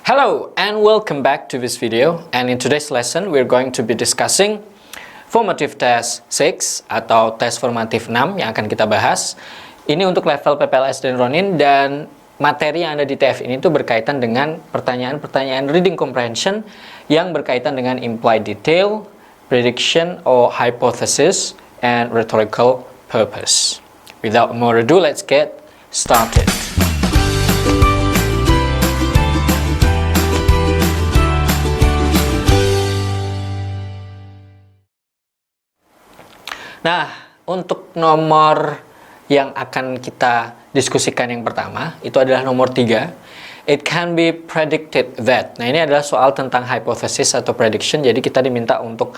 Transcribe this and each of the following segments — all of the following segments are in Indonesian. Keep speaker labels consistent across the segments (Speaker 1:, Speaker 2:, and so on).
Speaker 1: Hello and welcome back to this video, and in today's lesson we're going to be discussing formative test 6 atau tes formatif 6 yang akan kita bahas. Ini untuk level PPLS dan Ronin, dan materi yang ada di TF ini tuh berkaitan dengan pertanyaan-pertanyaan reading comprehension yang berkaitan dengan implied detail, prediction or hypothesis, and rhetorical purpose. Without more ado, let's get started. Nah, untuk nomor yang akan kita diskusikan yang pertama, itu adalah nomor 3. It can be predicted that. Nah, ini adalah soal tentang hypothesis atau prediction. Jadi kita diminta untuk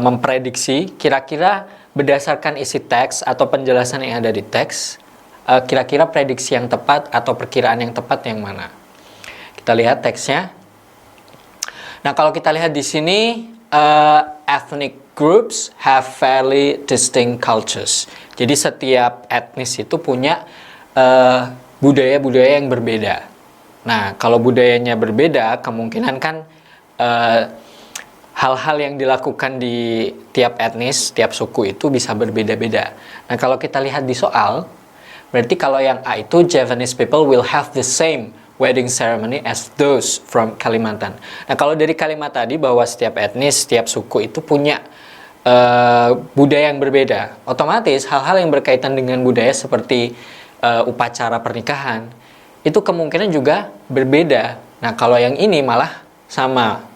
Speaker 1: memprediksi kira-kira berdasarkan isi teks atau penjelasan yang ada di teks, kira-kira prediksi yang tepat atau perkiraan yang tepat yang mana. Kita lihat teksnya. Nah, kalau kita lihat di sini, ethnic groups have fairly distinct cultures. Jadi setiap etnis itu punya budaya-budaya yang berbeda. Nah, kalau budayanya berbeda, kemungkinan kan hal-hal yang dilakukan di tiap etnis, tiap suku itu bisa berbeda-beda. Nah, kalau kita lihat di soal, berarti kalau yang A itu Javanese people will have the same wedding ceremony as those from Kalimantan. Nah, kalau dari kalimat tadi bahwa setiap etnis, setiap suku itu punya budaya yang berbeda, otomatis hal-hal yang berkaitan dengan budaya seperti upacara pernikahan itu kemungkinan juga berbeda. Nah, kalau yang ini malah sama.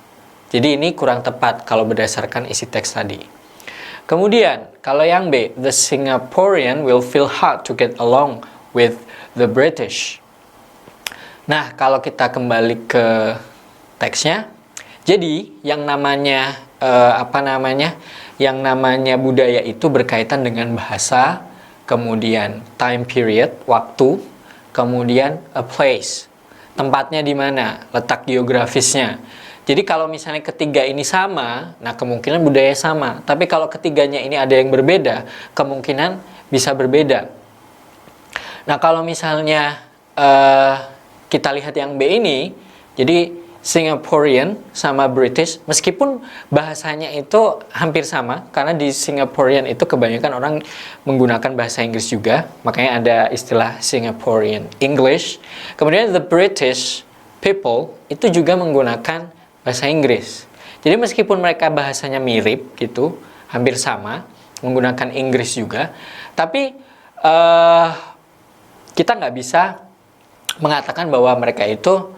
Speaker 1: Jadi ini kurang tepat kalau berdasarkan isi teks tadi. Kemudian, kalau yang B, the Singaporean will feel hard to get along with the British. Nah, kalau kita kembali ke teksnya, jadi yang namanya yang namanya budaya itu berkaitan dengan bahasa, kemudian time period, waktu, kemudian a place, tempatnya di mana, letak geografisnya. Jadi kalau misalnya ketiga ini sama, nah kemungkinan budaya sama. Tapi kalau ketiganya ini ada yang berbeda, kemungkinan bisa berbeda. Nah, kalau misalnya kita lihat yang B ini, jadi Singaporean sama British, meskipun bahasanya itu hampir sama, karena di Singaporean itu kebanyakan orang menggunakan bahasa Inggris juga, makanya ada istilah Singaporean English. Kemudian the British people itu juga menggunakan bahasa Inggris. Jadi meskipun mereka bahasanya mirip gitu, hampir sama, menggunakan Inggris juga, tapi kita nggak bisa mengatakan bahwa mereka itu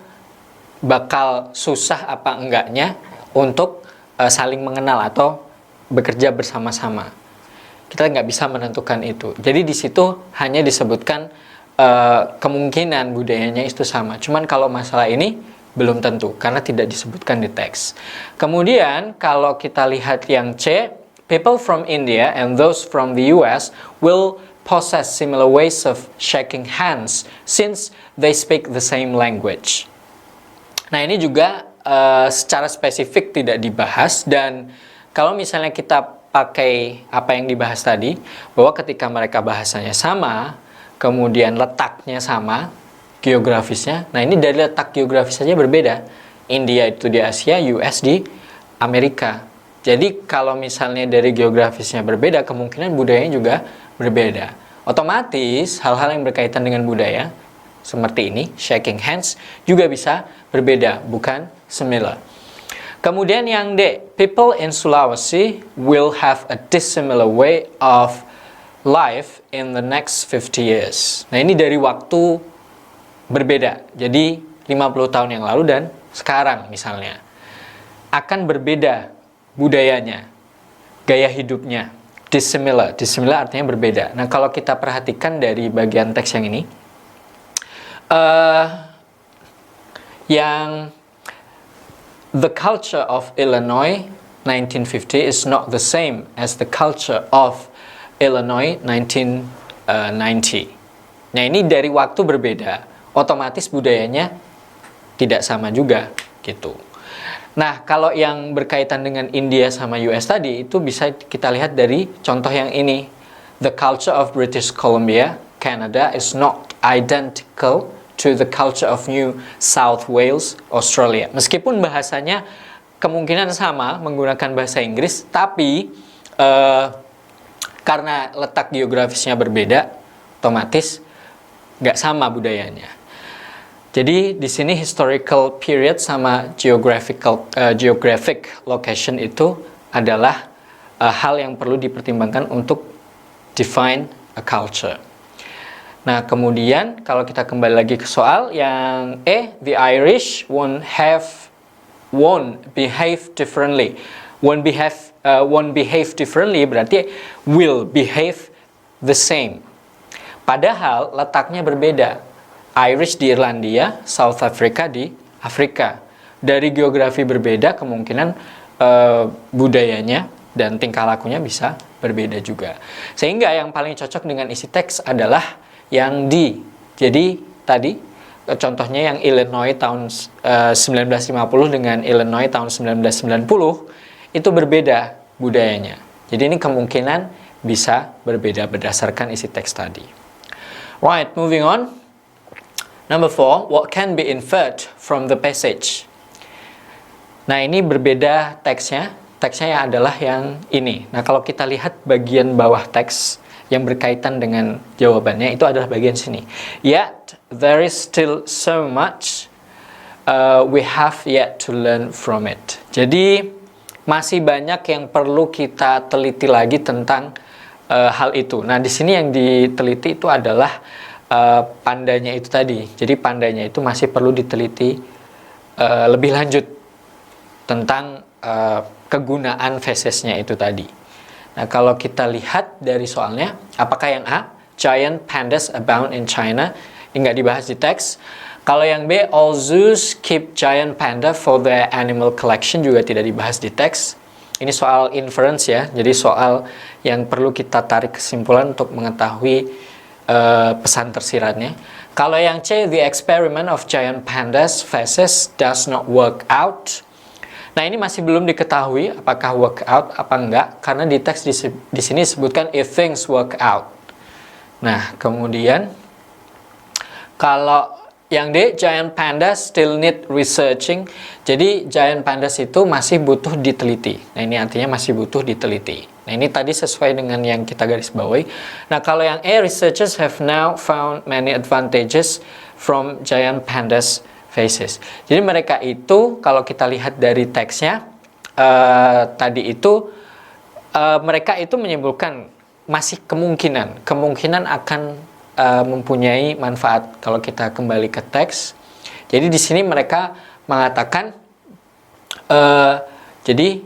Speaker 1: bakal susah apa enggaknya untuk saling mengenal atau bekerja bersama-sama. Kita nggak bisa menentukan itu. Jadi di situ hanya disebutkan kemungkinan budayanya itu sama. Cuman kalau masalah ini belum tentu karena tidak disebutkan di teks. Kemudian kalau kita lihat yang C, people from India and those from the US will possess similar ways of shaking hands since they speak the same language. Nah, ini juga secara spesifik tidak dibahas, dan kalau misalnya kita pakai apa yang dibahas tadi, bahwa ketika mereka bahasanya sama, kemudian letaknya sama, geografisnya, nah ini dari letak geografis saja berbeda. India itu di Asia, US di Amerika. Jadi kalau misalnya dari geografisnya berbeda, kemungkinan budayanya juga berbeda. Otomatis hal-hal yang berkaitan dengan budaya seperti ini, shaking hands, juga bisa berbeda, bukan similar. Kemudian yang D, people in Sulawesi will have a dissimilar way of life in the next 50 years. Nah, ini dari waktu berbeda. Jadi 50 tahun yang lalu dan sekarang misalnya. Akan berbeda budayanya, gaya hidupnya. Dissimilar. Dissimilar artinya berbeda. Nah, kalau kita perhatikan dari bagian teks yang ini, yang the culture of Illinois 1950 is not the same as the culture of Illinois 1990. Nah, ini dari waktu berbeda, otomatis budayanya tidak sama juga gitu. Nah, kalau yang berkaitan dengan India sama US tadi, itu bisa kita lihat dari contoh yang ini. The culture of British Columbia, Canada is not identical to the culture of New South Wales, Australia. Meskipun bahasanya kemungkinan sama menggunakan bahasa Inggris, tapi karena letak geografisnya berbeda, otomatis nggak sama budayanya. Jadi di sini historical period sama geographic location itu adalah hal yang perlu dipertimbangkan untuk define a culture. Nah, kemudian kalau kita kembali lagi ke soal yang the Irish won't behave differently. Won't behave differently berarti will behave the same. Padahal letaknya berbeda. Irish di Irlandia, South Africa di Afrika. Dari geografi berbeda, kemungkinan budayanya dan tingkah lakunya bisa berbeda juga. Sehingga yang paling cocok dengan isi teks adalah yang di. Jadi tadi contohnya yang Illinois tahun 1950 dengan Illinois tahun 1990 itu berbeda budayanya. Jadi ini kemungkinan bisa berbeda berdasarkan isi teks tadi. Right, moving on. Number 4, what can be inferred from the passage? Nah, ini berbeda teksnya. Teksnya adalah yang ini. Nah, kalau kita lihat bagian bawah teks yang berkaitan dengan jawabannya, itu adalah bagian sini. Yet, there is still so much we have yet to learn from it. Jadi, masih banyak yang perlu kita teliti lagi tentang hal itu. Nah, di sini yang diteliti itu adalah pandanya itu tadi. Jadi, pandanya itu masih perlu diteliti lebih lanjut tentang kegunaan fesesnya itu tadi. Nah, kalau kita lihat dari soalnya, apakah yang A, giant pandas abound in China, ini nggak dibahas di teks. Kalau yang B, all zoos keep giant panda for their animal collection, juga tidak dibahas di teks. Ini soal inference ya, jadi soal yang perlu kita tarik kesimpulan untuk mengetahui pesan tersiratnya. Kalau yang C, the experiment of giant pandas feces does not work out. Nah, ini masih belum diketahui apakah work out apa enggak, karena di teks di sini disebutkan if things work out. Nah, kemudian kalau yang D, giant pandas still need researching. Jadi giant pandas itu masih butuh diteliti. Nah, ini artinya masih butuh diteliti. Nah, ini tadi sesuai dengan yang kita garis bawahi. Nah, kalau yang E, researchers have now found many advantages from giant pandas faces. Jadi mereka itu kalau kita lihat dari teksnya tadi itu mereka itu menyimpulkan masih kemungkinan akan mempunyai manfaat kalau kita kembali ke teks. Jadi di sini mereka mengatakan jadi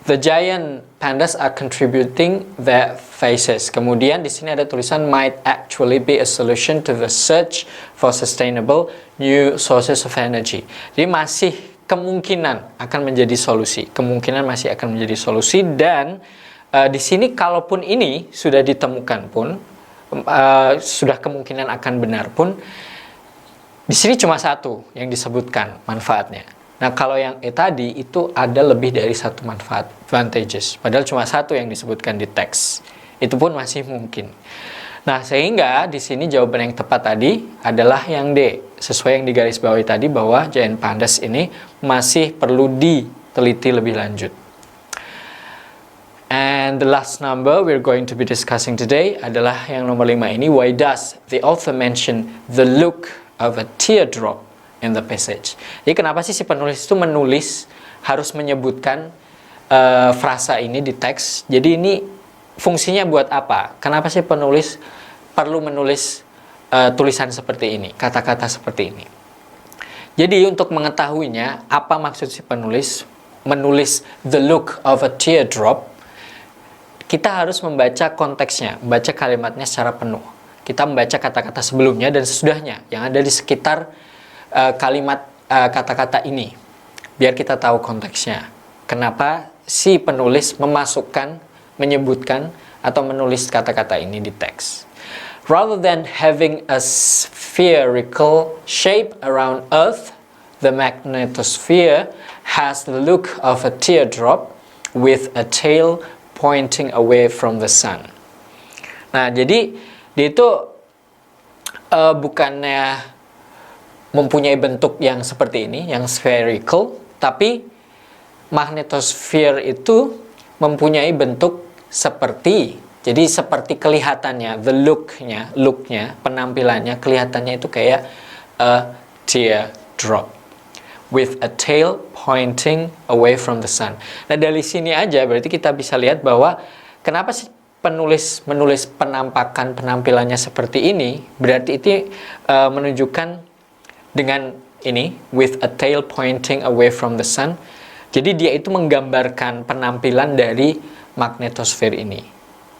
Speaker 1: the giant pandas are contributing their faces. Kemudian di sini ada tulisan might actually be a solution to the search for sustainable new sources of energy. Jadi masih kemungkinan akan menjadi solusi. Kemungkinan masih akan menjadi solusi dan di sini kalaupun ini sudah ditemukan pun sudah kemungkinan akan benar pun di sini cuma satu yang disebutkan manfaatnya. Nah, kalau yang E tadi itu ada lebih dari satu manfaat, advantages. Padahal cuma satu yang disebutkan di teks. Itu pun masih mungkin. Nah, sehingga di sini jawaban yang tepat tadi adalah yang D. Sesuai yang digarisbawahi tadi bahwa giant pandas ini masih perlu diteliti lebih lanjut. And the last number we're going to be discussing today adalah yang nomor 5 ini. Why does the author mention the look of a teardrop in the passage? Jadi kenapa sih si penulis itu harus menyebutkan frasa ini di teks? Jadi ini fungsinya buat apa? Kenapa sih penulis perlu menulis tulisan seperti ini, kata-kata seperti ini? Jadi untuk mengetahuinya, apa maksud si penulis menulis the look of a teardrop? Kita harus membaca konteksnya, membaca kalimatnya secara penuh. Kita membaca kata-kata sebelumnya dan sesudahnya yang ada di sekitar kalimat kata-kata ini, biar kita tahu konteksnya. Kenapa si penulis menyebutkan atau menulis kata-kata ini di teks. Rather than having a spherical shape around Earth, the magnetosphere has the look of a teardrop with a tail pointing away from the sun. Nah, jadi dia itu bukannya mempunyai bentuk yang seperti ini, yang spherical, tapi magnetosphere itu mempunyai bentuk seperti, jadi seperti kelihatannya, the looknya, penampilannya, kelihatannya itu kayak a teardrop with a tail pointing away from the sun. Nah, dari sini aja berarti kita bisa lihat bahwa kenapa sih penulis menulis penampakan penampilannya seperti ini, berarti itu menunjukkan dengan ini, with a tail pointing away from the sun. Jadi dia itu menggambarkan penampilan dari magnetosfer ini.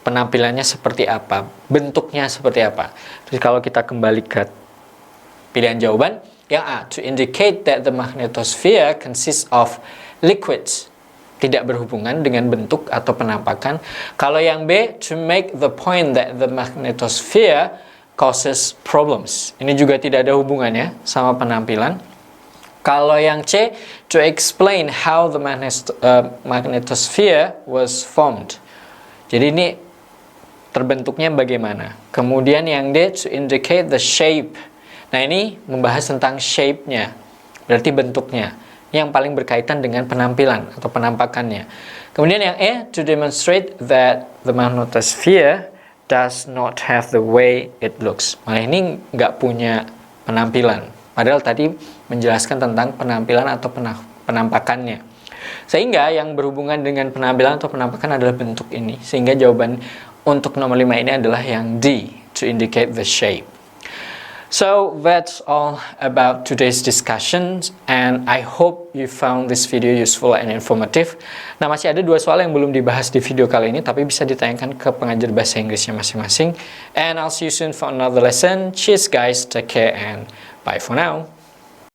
Speaker 1: Penampilannya seperti apa, bentuknya seperti apa. Terus kalau kita kembali ke pilihan jawaban, yang A, to indicate that the magnetosphere consists of liquids, tidak berhubungan dengan bentuk atau penampakan. Kalau yang B, to make the point that the magnetosphere causes problems. Ini juga tidak ada hubungannya sama penampilan. Kalau yang C, to explain how the magnetosphere was formed. Jadi ini terbentuknya bagaimana. Kemudian yang D, to indicate the shape. Nah, ini membahas tentang shape-nya, berarti bentuknya. Yang paling berkaitan dengan penampilan atau penampakannya. Kemudian yang E, to demonstrate that the magnetosphere does not have the way it looks. Malah ini nggak punya penampilan. Padahal tadi menjelaskan tentang penampilan atau penampakannya. Sehingga yang berhubungan dengan penampilan atau penampakan adalah bentuk ini. Sehingga jawaban untuk nomor 5 ini adalah yang D, to indicate the shape. So that's all about today's discussion, and I hope you found this video useful and informative. Nah, masih ada 2 soal yang belum dibahas di video kali ini, tapi bisa ditanyakan ke pengajar bahasa Inggrisnya masing-masing. And I'll see you soon for another lesson. Cheers guys, take care and bye for now.